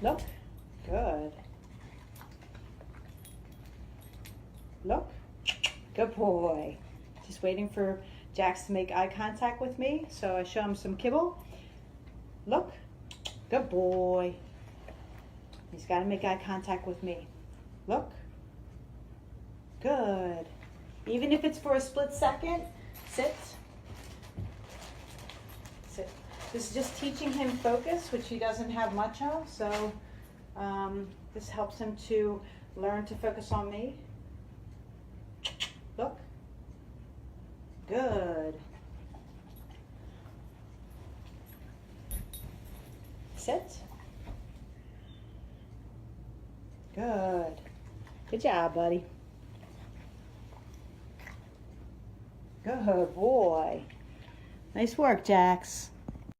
Look. Good. Look. Good boy. Just waiting for Jax to make eye contact with me, so I show him some kibble. Look. Good boy. He's got to make eye contact with me. Look. Good. Even if it's for a split second, sit. Sit. This is just teaching him focus, which he doesn't have much of, so this helps him to learn to focus on me. Look. Good. Sit. Good. Good job, buddy. Good boy. Nice work, Jax.